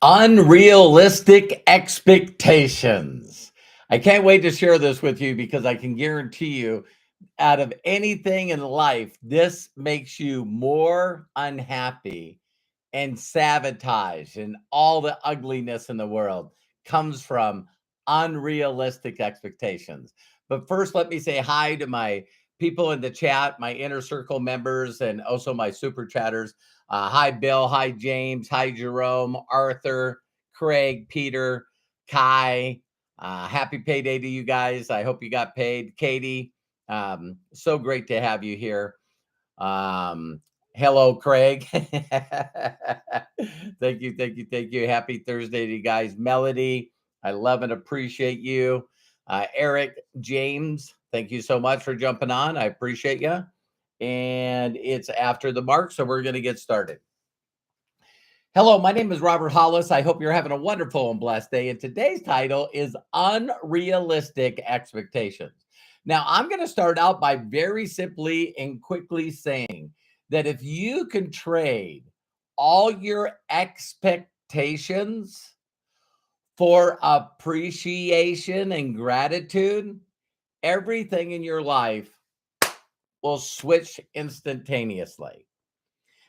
Unrealistic expectations. I can't wait to share this with you because I can guarantee you, out of anything in life, this makes you more unhappy and sabotage, and all the ugliness in the world comes from unrealistic expectations. But first, let me say hi to my people in the chat, my inner circle members, and also my super chatters. Hi, Bill. Hi, James. Hi, Jerome, Arthur, Craig, Peter, Kai. Happy payday to you guys. I hope you got paid. Katie, so great to have you here. Um, Hello, Craig. Thank you, thank you, thank you. Happy Thursday to you guys. Melody, I love and appreciate you. Eric, James, thank you so much for jumping on. I appreciate you. And it's after the mark, so we're going to get started. Hello, my name is Robert Hollis. I hope you're having a wonderful and blessed day. And today's title is Unrealistic Expectations. Now, I'm going to start out by very simply and quickly saying that if you can trade all your expectations for appreciation and gratitude, everything in your life will switch instantaneously.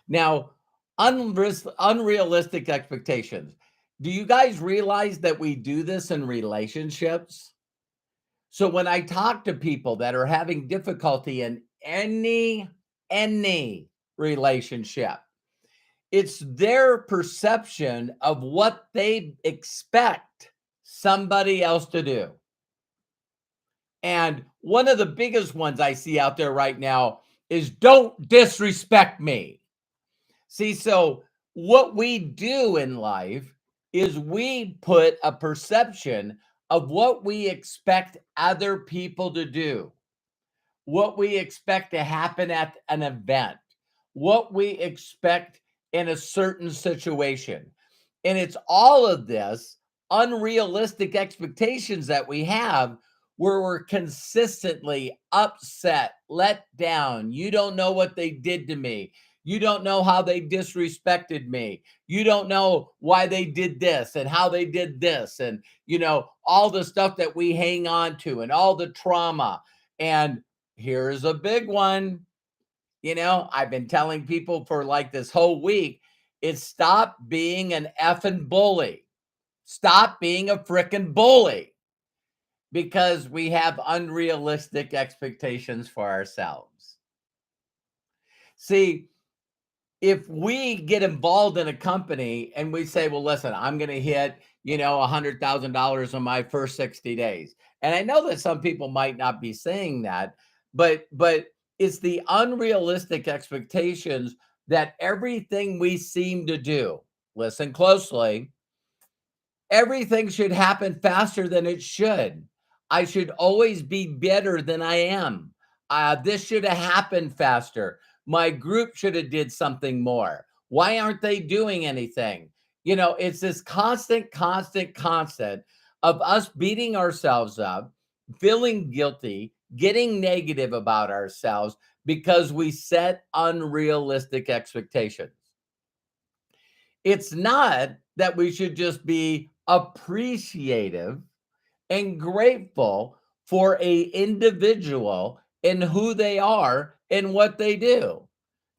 Now, unrealistic expectations. Do you guys realize that we do this in relationships? So when I talk to people that are having difficulty in any relationship, it's their perception of what they expect somebody else to do. And one of the biggest ones I see out there right now is don't disrespect me. See, so what we do in life is we put a perception of what we expect other people to do, what we expect to happen at an event, what we expect in a certain situation. And it's all of this unrealistic expectations that we have where we're consistently upset, let down. You don't know what they did to me. You don't know how they disrespected me. You don't know why they did this and how they did this. And, all the stuff that we hang on to and all the trauma. And here's a big one. I've been telling people for like this whole week, is stop being an effing bully. Stop being a freaking bully, because we have unrealistic expectations for ourselves. See, if we get involved in a company and we say, well, listen, I'm going to hit, $100,000 in my first 60 days. And I know that some people might not be saying that, but it's the unrealistic expectations that everything we seem to do, listen closely, everything should happen faster than it should. I should always be better than I am. This should have happened faster. My group should have did something more. Why aren't they doing anything? It's this constant of us beating ourselves up, feeling guilty, getting negative about ourselves because we set unrealistic expectations. It's not that we should just be appreciative and grateful for a individual and who they are and what they do.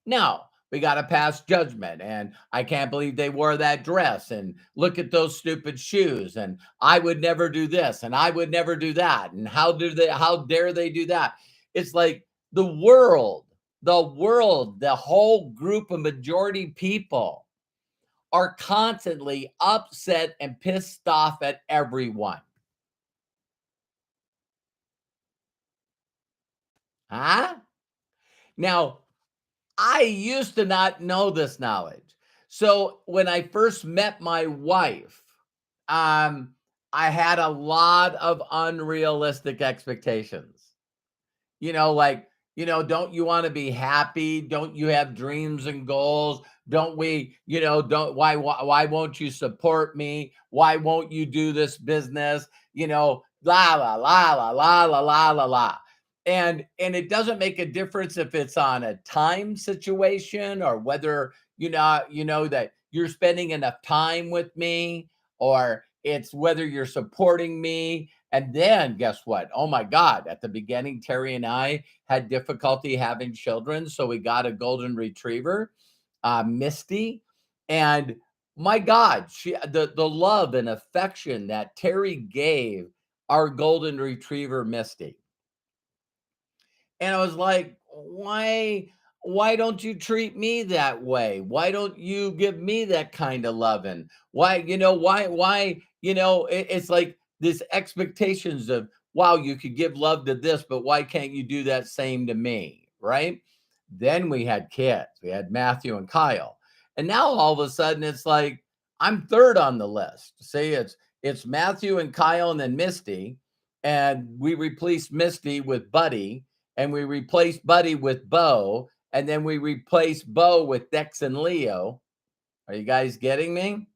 Now, we got to pass judgment, and I can't believe they wore that dress, and look at those stupid shoes, and I would never do this, and I would never do that, and how dare they do that? It's like the world, the whole group of majority people are constantly upset and pissed off at everyone. Huh? Now, I used to not know this knowledge. So when I first met my wife, I had a lot of unrealistic expectations. Don't you want to be happy? Don't you have dreams and goals? Don't we, why won't you support me? Why won't you do this business? La la la la la la la la la. And it doesn't make a difference if it's on a time situation or whether that you're spending enough time with me, or it's whether you're supporting me. And then guess what? Oh my God. At the beginning, Terry and I had difficulty having children. So we got a golden retriever, Misty. And my God, the love and affection that Terry gave our golden retriever, Misty. And I was like, why don't you treat me that way? Why don't you give me that kind of loving? Why, it's like this expectations of, wow, you could give love to this, but why can't you do that same to me? Right. Then we had kids. We had Matthew and Kyle. And now all of a sudden it's like I'm third on the list. See, it's Matthew and Kyle and then Misty. And we replaced Misty with Buddy, and we replaced Buddy with Bo, and then we replaced Bo with Dex and Leo. Are you guys getting me?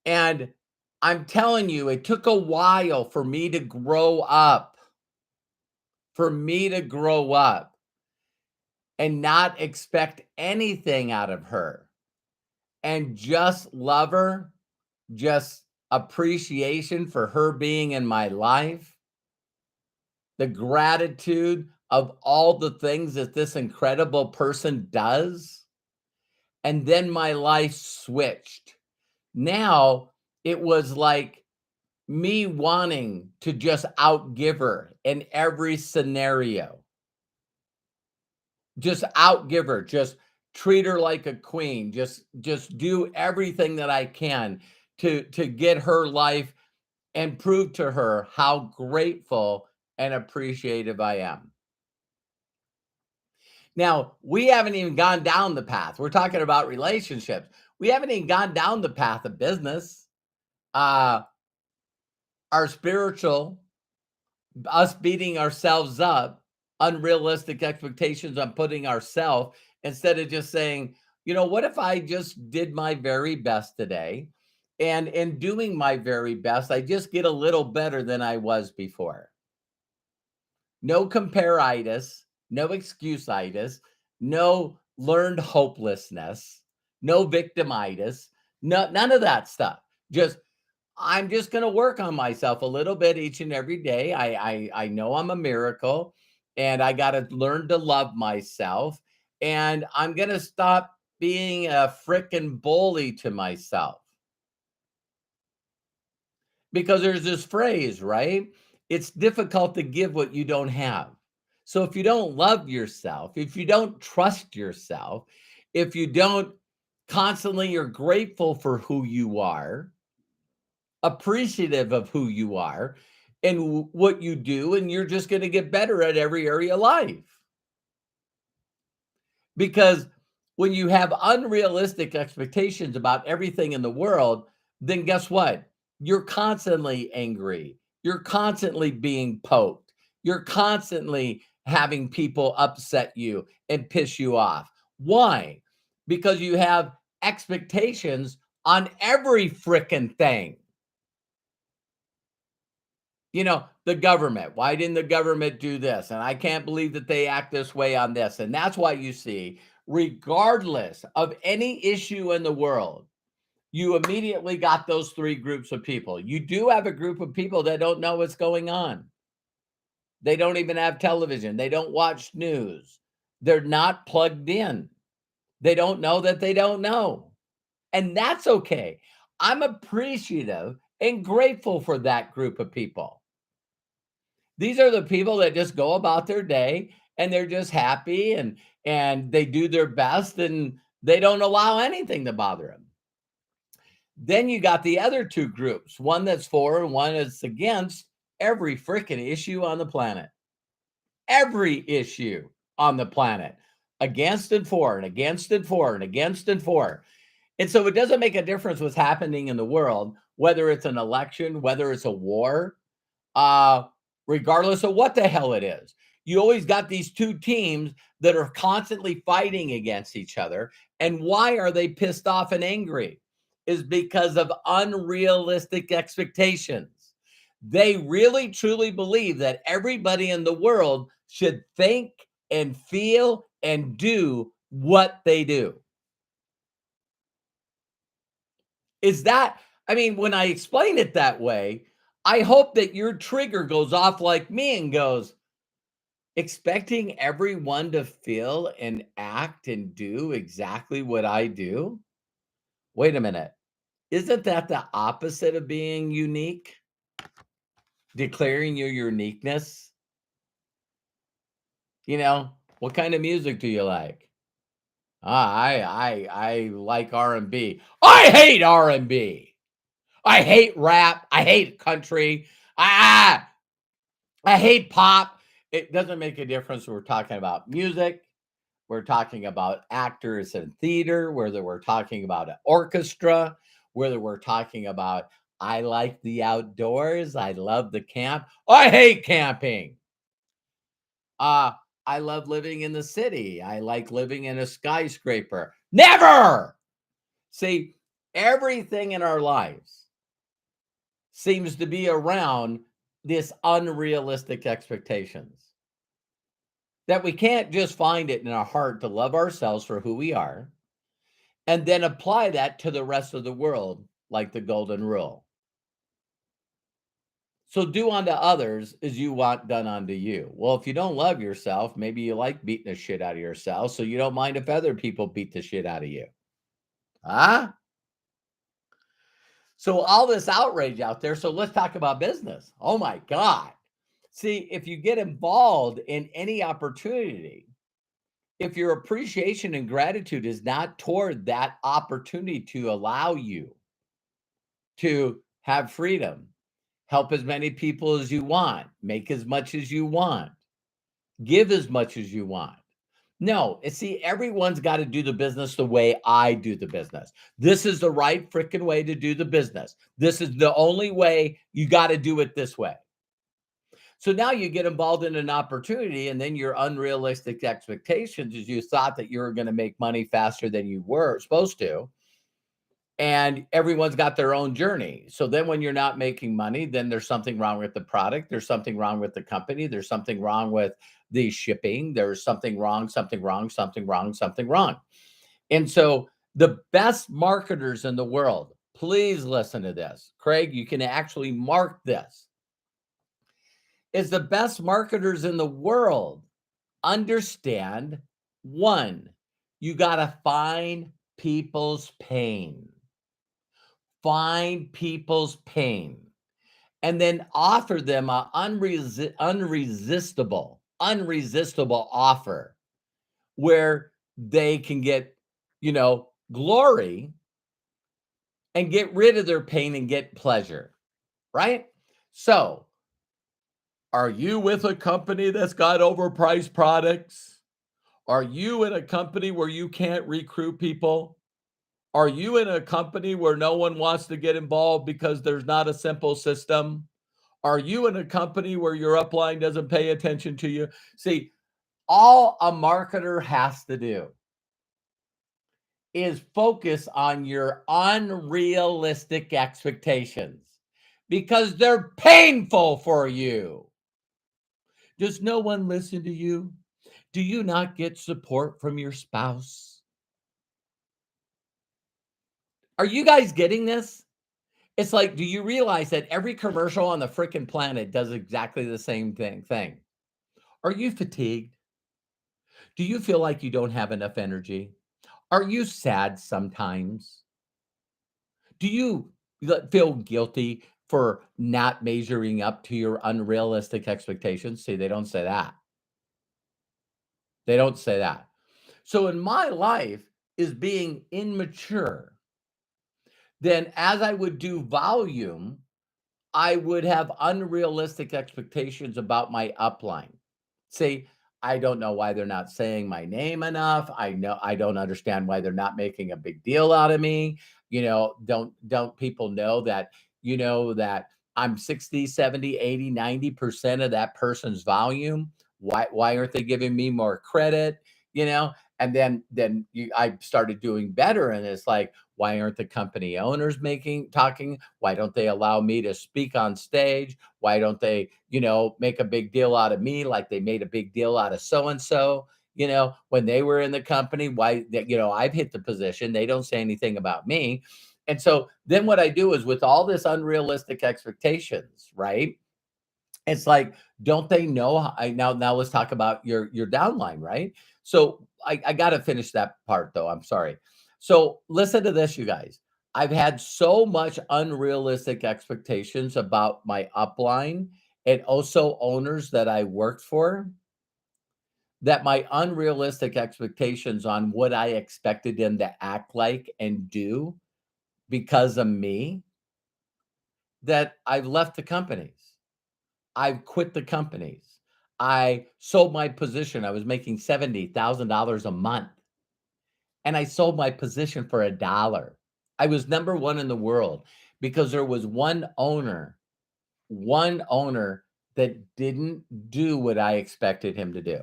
And I'm telling you, it took a while for me to grow up, and not expect anything out of her and just love her, just appreciation for her being in my life, the gratitude of all the things that this incredible person does. And then my life switched. Now it was like me wanting to just outgive her in every scenario. Just outgive her, just treat her like a queen, just do everything that I can to get her life and prove to her how grateful and appreciative I am. Now, we haven't even gone down the path. We're talking about relationships. We haven't even gone down the path of business. Uh, our spiritual, us beating ourselves up, unrealistic expectations on putting ourselves, instead of just saying, what if I just did my very best today? And in doing my very best, I just get a little better than I was before. No compare-itis, no excuse-itis, no learned hopelessness, no victimitis, none of that stuff. I'm just going to work on myself a little bit each and every day. I know I'm a miracle, and I got to learn to love myself, and I'm going to stop being a frickin' bully to myself. Because there's this phrase, right? It's difficult to give what you don't have. So if you don't love yourself, if you don't trust yourself, if you don't constantly are grateful for who you are, appreciative of who you are and what you do, and you're just going to get better at every area of life. Because when you have unrealistic expectations about everything in the world, then guess what? You're constantly angry. You're constantly being poked. You're constantly having people upset you and piss you off. Why? Because you have expectations on every frickin' thing. The government. Why didn't the government do this? And I can't believe that they act this way on this. And that's why you see, regardless of any issue in the world, you immediately got those three groups of people. You do have a group of people that don't know what's going on. They don't even have television. They don't watch news. They're not plugged in. They don't know that they don't know. And that's okay. I'm appreciative and grateful for that group of people. These are the people that just go about their day and they're just happy and they do their best and they don't allow anything to bother them. Then you got the other two groups, one that's for and one that's against every freaking issue on the planet. Every issue on the planet, against and for and against and for and against and for. And so it doesn't make a difference what's happening in the world, whether it's an election, whether it's a war, regardless of what the hell it is. You always got these two teams that are constantly fighting against each other. And why are they pissed off and angry? Is because of unrealistic expectations. They really truly believe that everybody in the world should think and feel and do what they do. Is that, I mean, when I explain it that way, I hope that your trigger goes off like me and goes, expecting everyone to feel and act and do exactly what I do? Wait a minute. Isn't that the opposite of being unique? Declaring your uniqueness? What kind of music do you like? I like R&B. I hate R&B. I hate rap. I hate country. Ah, I hate pop. It doesn't make a difference. We're talking about music. We're talking about actors in theater, whether we're talking about an orchestra, whether we're talking about, I like the outdoors. I love the camp. I hate camping. Uh, I love living in the city. I like living in a skyscraper. Never! See, everything in our lives seems to be around this unrealistic expectations that we can't just find it in our heart to love ourselves for who we are and then apply that to the rest of the world like the golden rule. So do unto others as you want done unto you. Well, if you don't love yourself, maybe you like beating the shit out of yourself, so you don't mind if other people beat the shit out of you. Huh? So all this outrage out there. So let's talk about business. Oh my God. See, if you get involved in any opportunity, if your appreciation and gratitude is not toward that opportunity to allow you to have freedom, help as many people as you want, make as much as you want, give as much as you want. No, see, everyone's got to do the business the way I do the business. This is the right freaking way to do the business. This is the only way. You got to do it this way. So now you get involved in an opportunity, and then your unrealistic expectations is you thought that you were going to make money faster than you were supposed to. And everyone's got their own journey. So then when you're not making money, then there's something wrong with the product. There's something wrong with the company. There's something wrong with the shipping. There's something wrong, something wrong, something wrong, something wrong. And so the best marketers in the world, please listen to this. Craig, you can actually mark this. Is the best marketers in the world understand, one, you got to find people's pain. Find people's pain and then offer them an unresistible offer where they can get, glory and get rid of their pain and get pleasure, right? So, are you with a company that's got overpriced products? Are you in a company where you can't recruit people? Are you in a company where no one wants to get involved because there's not a simple system? Are you in a company where your upline doesn't pay attention to you? See, all a marketer has to do is focus on your unrealistic expectations because they're painful for you. Does no one listen to you? Do you not get support from your spouse? Are you guys getting this? It's like, do you realize that every commercial on the freaking planet does exactly the same thing? Are you fatigued? Do you feel like you don't have enough energy? Are you sad sometimes? Do you feel guilty for not measuring up to your unrealistic expectations? See, they don't say that. They don't say that. So in my life is being immature. Then as I would do volume, I would have unrealistic expectations about my upline. See, I don't know why they're not saying my name enough. I don't understand why they're not making a big deal out of me. Don't people know that, that I'm 60, 70, 80, 90% of that person's volume? Why aren't they giving me more credit? And then I started doing better. And it's like, why aren't the company owners talking? Why don't they allow me to speak on stage? Why don't they, make a big deal out of me like they made a big deal out of so and so? When they were in the company, I've hit the position. They don't say anything about me. And so then what I do is with all this unrealistic expectations, right? It's like, don't they know now let's talk about your downline, right? So I gotta finish that part though. I'm sorry. So listen to this, you guys. I've had so much unrealistic expectations about my upline and also owners that I worked for that my unrealistic expectations on what I expected them to act like and do because of me that I've left the companies. I've quit the companies. I sold my position. I was making $70,000 a month and I sold my position for $1. I was number 1 in the world because there was one owner that didn't do what I expected him to do.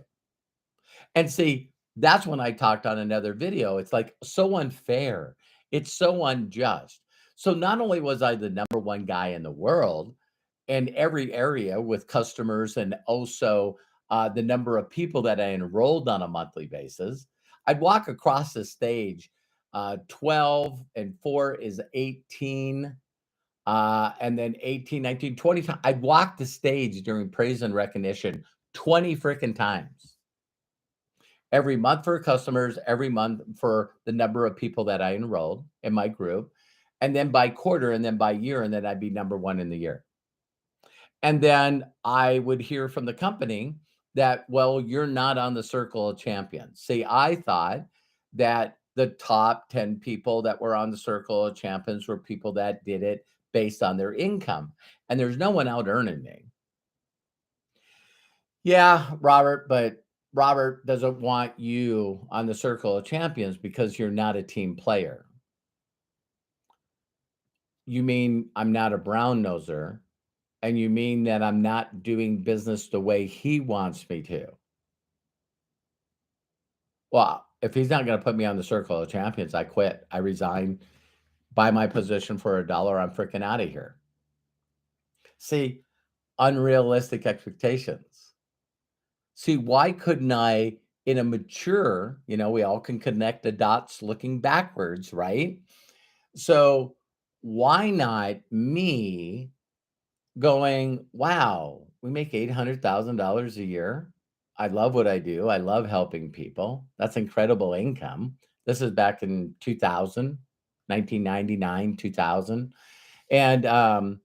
And see, that's when I talked on another video. It's like so unfair. It's so unjust. So not only was I the number 1 guy in the world in every area with customers and also the number of people that I enrolled on a monthly basis, I'd walk across the stage. 12 and 4 is 18. And then 18, 19, 20 times. I'd walk the stage during praise and recognition 20 freaking times every month for customers, every month for the number of people that I enrolled in my group, and then by quarter, and then by year, and then I'd be number 1 in the year. And then I would hear from the company that, well, you're not on the circle of champions. See, I thought that the top 10 people that were on the circle of champions were people that did it based on their income. And there's no one out earning me. Yeah, Robert, but Robert doesn't want you on the circle of champions because you're not a team player. You mean I'm not a brown noser, and you mean that I'm not doing business the way he wants me to. Well, if he's not going to put me on the circle of champions, I quit. I resign, buy my position for $1. I'm freaking out of here. See, unrealistic expectations. See, why couldn't I, in a mature, we all can connect the dots looking backwards, right? So why not me going, wow, we make $800,000 a year. I love what I do. I love helping people. That's incredible income. This is back in 2000, 1999, 2000. And,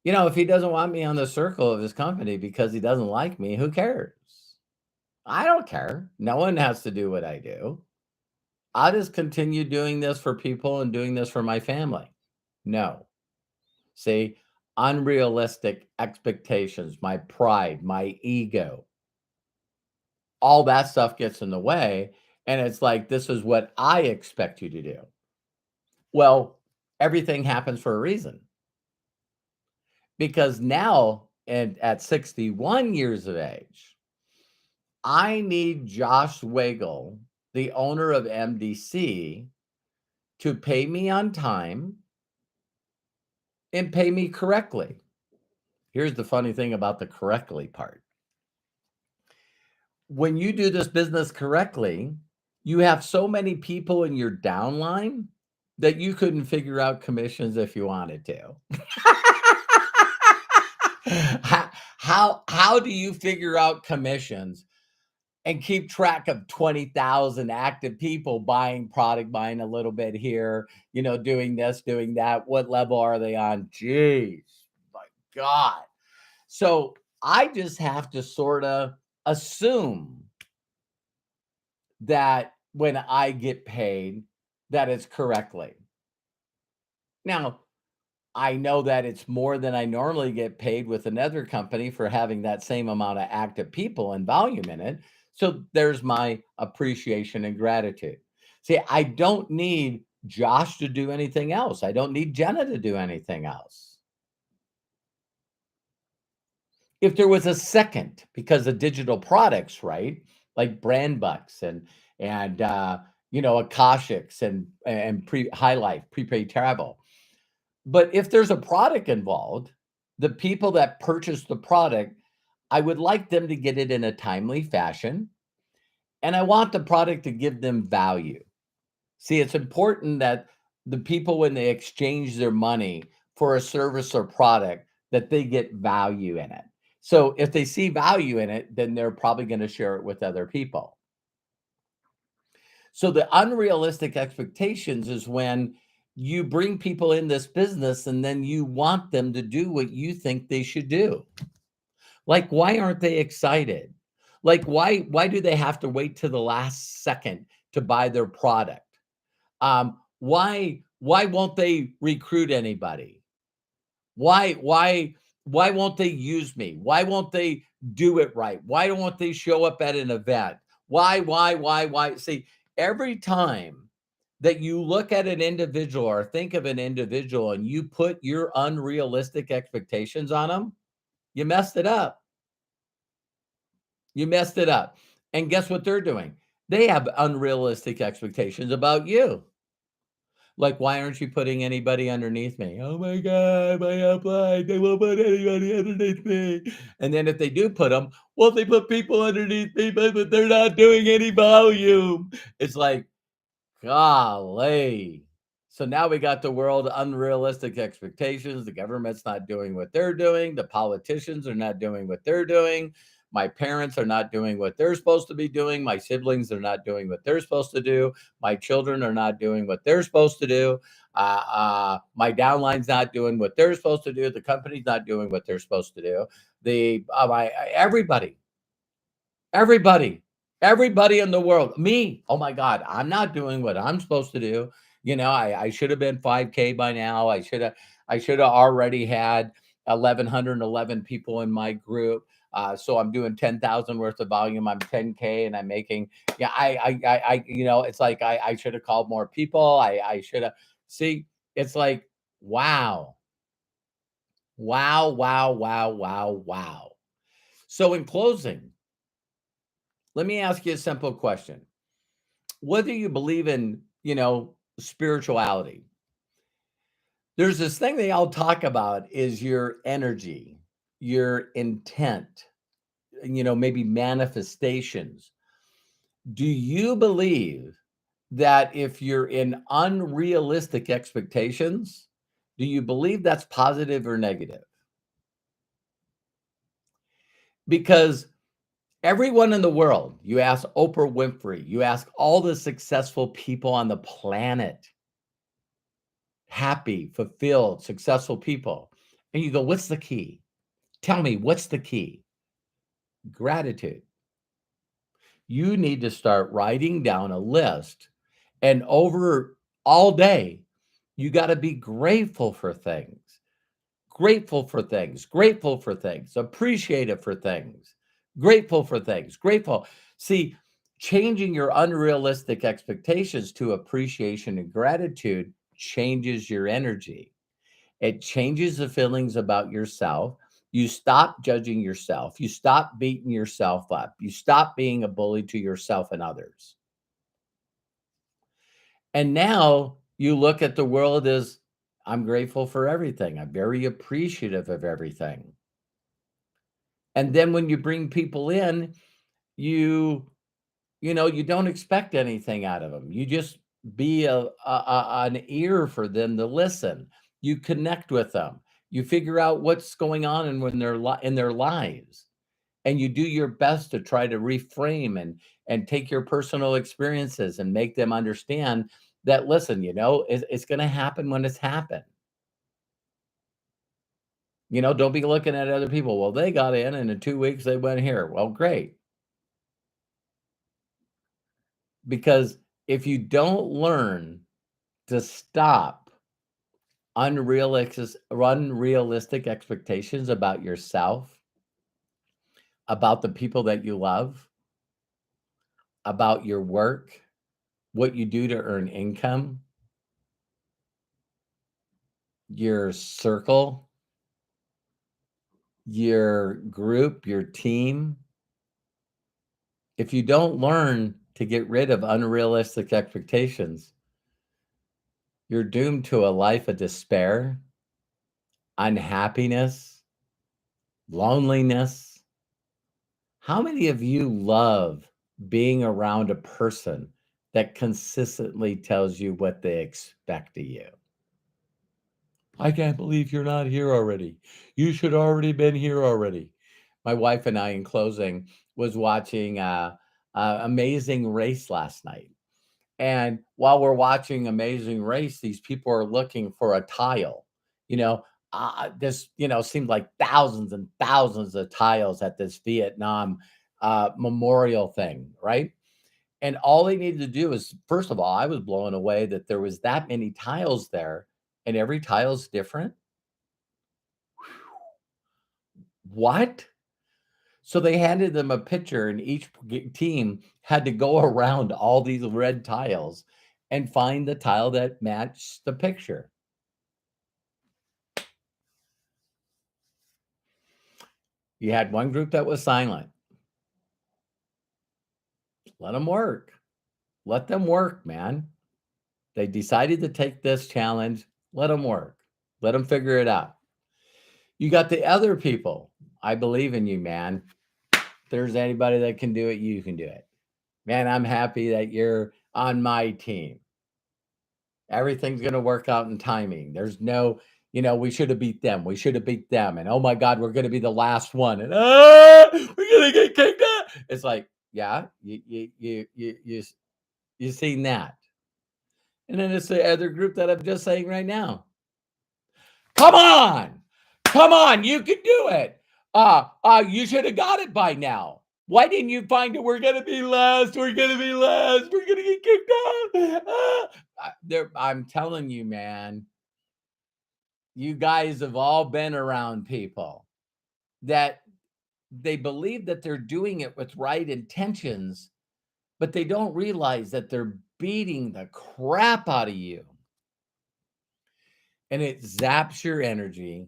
if he doesn't want me on the circle of his company because he doesn't like me, who cares? I don't care. No one has to do what I do. I'll just continue doing this for people and doing this for my family. No. See, unrealistic expectations, my pride, my ego, all that stuff gets in the way. And it's like, this is what I expect you to do. Well, everything happens for a reason. Because now, and at 61 years of age, I need Josh Wagle, the owner of MDC, to pay me on time and pay me correctly. Here's the funny thing about the correctly part. When you do this business correctly, you have so many people in your downline that you couldn't figure out commissions if you wanted to. how do you figure out commissions and keep track of 20,000 active people buying product, buying a little bit here, doing this, doing that? What level are they on? Jeez, my God. So I just have to sort of assume that when I get paid, that it's correctly. Now, I know that it's more than I normally get paid with another company for having that same amount of active people and volume in it. So there's my appreciation and gratitude. See, I don't need Josh to do anything else. I don't need Jenna to do anything else. If there was a second, because of digital products, right? Like brand bucks and Akashics and high life, prepaid travel. But if there's a product involved, the people that purchase the product, I would like them to get it in a timely fashion. And I want the product to give them value. See, it's important that the people when they exchange their money for a service or product that they get value in it. So if they see value in it, then they're probably going to share it with other people. So the unrealistic expectations is when you bring people in this business and then you want them to do what you think they should do. Like, why aren't they excited? Like, why do they have to wait to the last second to buy their product? Why won't they recruit anybody? Why won't they use me? Why won't they do it right? Why won't they show up at an event? Why? See, every time that you look at an individual or think of an individual and you put your unrealistic expectations on them, you messed it up. You messed it up. And guess what they're doing? They have unrealistic expectations about you. Like, why aren't you putting anybody underneath me? Oh my God, my upline, they won't put anybody underneath me. And then if they do put them, well, they put people underneath me, but they're not doing any volume. It's like, golly. So now we got the world unrealistic expectations. The government's not doing what they're doing. The politicians are not doing what they're doing. My parents are not doing what they're supposed to be doing. My siblings are not doing what they're supposed to do. My children are not doing what they're supposed to do. My downline's not doing what they're supposed to do. The company's not doing what they're supposed to do. Everybody, Everybody, everybody in the world. Me, oh my God, I'm not doing what I'm supposed to do. I should have been 5K by now. I should have already had 1,111 people in my group. So I'm doing 10,000 worth of volume. I'm 10K and I'm making, yeah, it's like I should have called more people. I should have, see, it's like, wow, wow, wow, wow, wow, wow. So in closing, let me ask you a simple question. Whether you believe in, spirituality, there's this thing they all talk about is your energy, your intent, maybe manifestations. Do you believe that if you're in unrealistic expectations, do you believe that's positive or negative? Because everyone in the world, you ask Oprah Winfrey, you ask all the successful people on the planet, happy, fulfilled, successful people, and you go, what's the key? Tell me, what's the key? Gratitude. You need to start writing down a list, and over all day, you got to be grateful for things, grateful for things, grateful for things, appreciative for things, grateful for things, grateful. See, changing your unrealistic expectations to appreciation and gratitude changes your energy. It changes the feelings about yourself. You stop judging yourself. You stop beating yourself up. You stop being a bully to yourself and others. And now you look at the world as I'm grateful for everything. I'm very appreciative of everything. And then when you bring people in, you you don't expect anything out of them. You just be an ear for them to listen. You connect with them. You figure out what's going on in their lives, and you do your best to try to reframe and take your personal experiences and make them understand that listen, it's going to happen when it's happened. Don't be looking at other people. Well, they got in, and in 2 weeks they went here. Well, great, because if you don't learn to stop unrealistic expectations about yourself, about the people that you love, about your work, what you do to earn income, your circle, your group, your team. If you don't learn to get rid of unrealistic expectations, you're doomed to a life of despair, unhappiness, loneliness. How many of you love being around a person that consistently tells you what they expect of you. I can't believe you're not here already. You should already been here already. My wife and I, in closing, was watching Amazing Race last night. And while we're watching Amazing Race, these people are looking for a tile. You know, this, seemed like thousands and thousands of tiles at this Vietnam memorial thing, right? And all they needed to do is, first of all, I was blown away that there was that many tiles there, and every tile's different. What? So they handed them a picture, and each team had to go around all these red tiles and find the tile that matched the picture. You had one group that was silent. Let them work. Let them work, man. They decided to take this challenge. Let them work. Let them figure it out. You got the other people. I believe in you, man. If there's anybody that can do it, you can do it. Man, I'm happy that you're on my team. Everything's going to work out in timing. There's no, we should have beat them. We should have beat them. And oh my God, we're going to be the last one. And we're going to get kicked out. It's like, yeah, you seen that. And then it's the other group that I'm just saying right now. Come on. Come on. You can do it. You should have got it by now. Why didn't you find it? We're going to be last. We're going to be last. We're going to get kicked out. I'm telling you, man, you guys have all been around people that they believe that they're doing it with right intentions, but they don't realize that they're beating the crap out of you. And it zaps your energy.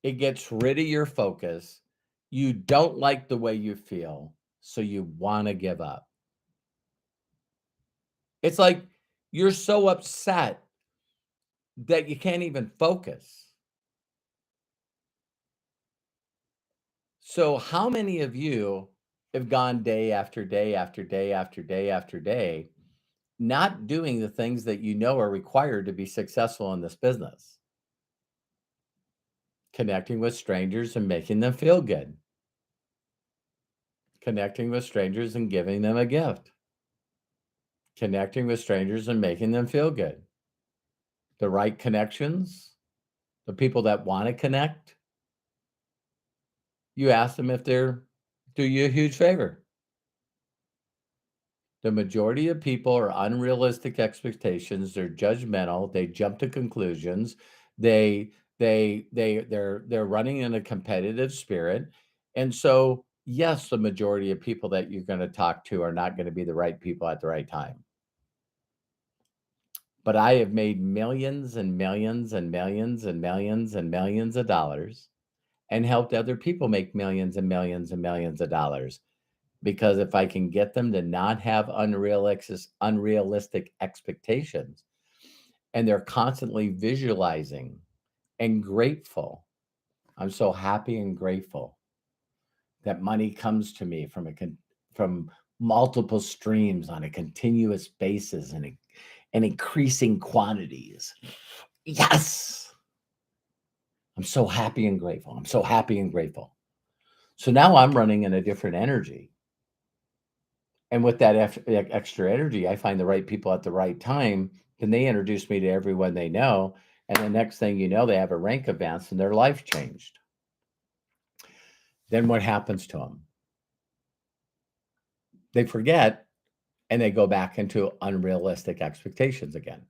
It gets rid of your focus. You don't like the way you feel, so you want to give up. It's like you're so upset that you can't even focus. So how many of you have gone day after day after day after day after day, not doing the things that you know are required to be successful in this business? Connecting with strangers and making them feel good. Connecting with strangers and giving them a gift. Connecting with strangers and making them feel good. The right connections, the people that want to connect, you ask them if they're do you a huge favor. The majority of people are unrealistic expectations. They're judgmental. They jump to conclusions. They're running in a competitive spirit. And so, yes, the majority of people that you're going to talk to are not going to be the right people at the right time. But I have made millions and millions and millions and millions and millions of dollars and helped other people make millions and millions and millions of dollars. Because if I can get them to not have unrealistic expectations, and they're constantly visualizing and grateful, I'm so happy and grateful that money comes to me from multiple streams on a continuous basis and increasing quantities. Yes. I'm so happy and grateful. I'm so happy and grateful. So now I'm running in a different energy. And with that extra energy, I find the right people at the right time. Then they introduce me to everyone they know. And the next thing you know, they have a rank advance and their life changed. Then what happens to them? They forget and they go back into unrealistic expectations again.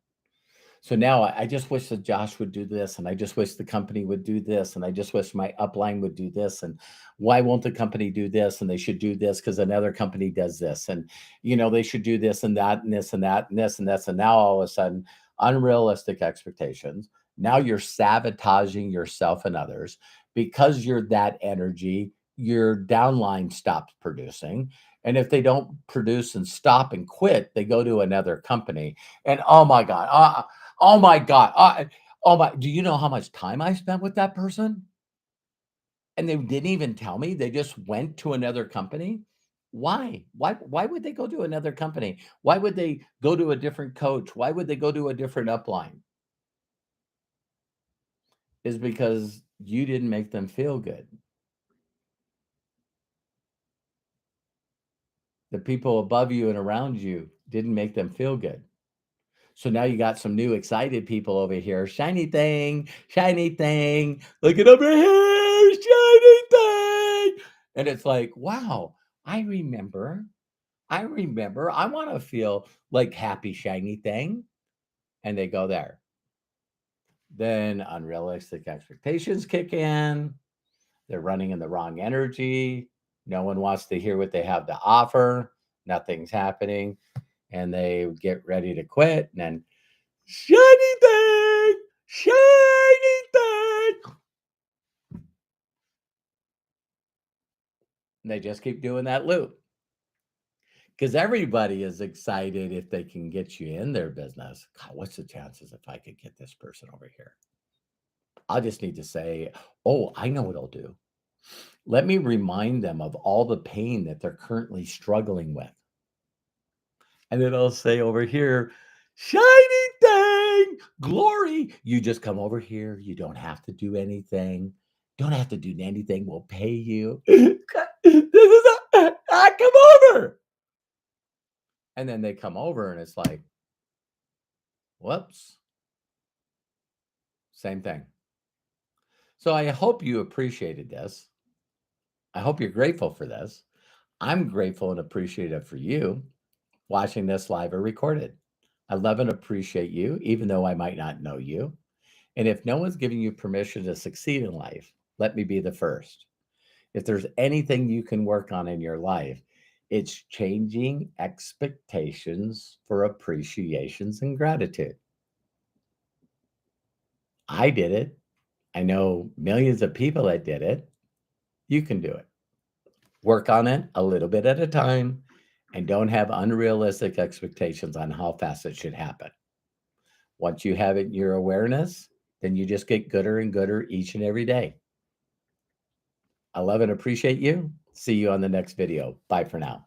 So now I just wish that Josh would do this, and I just wish the company would do this, and I just wish my upline would do this, and why won't the company do this? And they should do this because another company does this, and they should do this and that and this and that and this and this. And now all of a sudden, unrealistic expectations. Now you're sabotaging yourself and others because you're that energy. Your downline stops producing. And if they don't produce and stop and quit, they go to another company. And oh my God, oh my God. Do you know how much time I spent with that person? And they didn't even tell me. They just went to another company. Why? Why would they go to another company? Why would they go to a different coach? Why would they go to a different upline? Is because you didn't make them feel good. The people above you and around you didn't make them feel good. So now you got some new excited people over here. Shiny thing, look at over here, shiny thing. And it's like, wow, I remember. I want to feel like happy, shiny thing. And they go there. Then unrealistic expectations kick in. They're running in the wrong energy. No one wants to hear what they have to offer. Nothing's happening. And they get ready to quit. And then shiny thing, shiny thing. And they just keep doing that loop because everybody is excited if they can get you in their business. God, what's the chances if I could get this person over here? I just need to say, oh, I know what I'll do. Let me remind them of all the pain that they're currently struggling with. And then I'll say over here, shiny thing, glory. You just come over here. You don't have to do anything. Don't have to do anything. We'll pay you. I come over. And then they come over and it's like, whoops. Same thing. So I hope you appreciated this. I hope you're grateful for this. I'm grateful and appreciative for you watching this live or recorded. I love and appreciate you, even though I might not know you. And if no one's giving you permission to succeed in life, let me be the first. If there's anything you can work on in your life, it's changing expectations for appreciations and gratitude. I did it. I know millions of people that did it. You can do it. Work on it a little bit at a time and don't have unrealistic expectations on how fast it should happen. Once you have it in your awareness, then you just get gooder and gooder each and every day. I love and appreciate you. See you on the next video. Bye for now.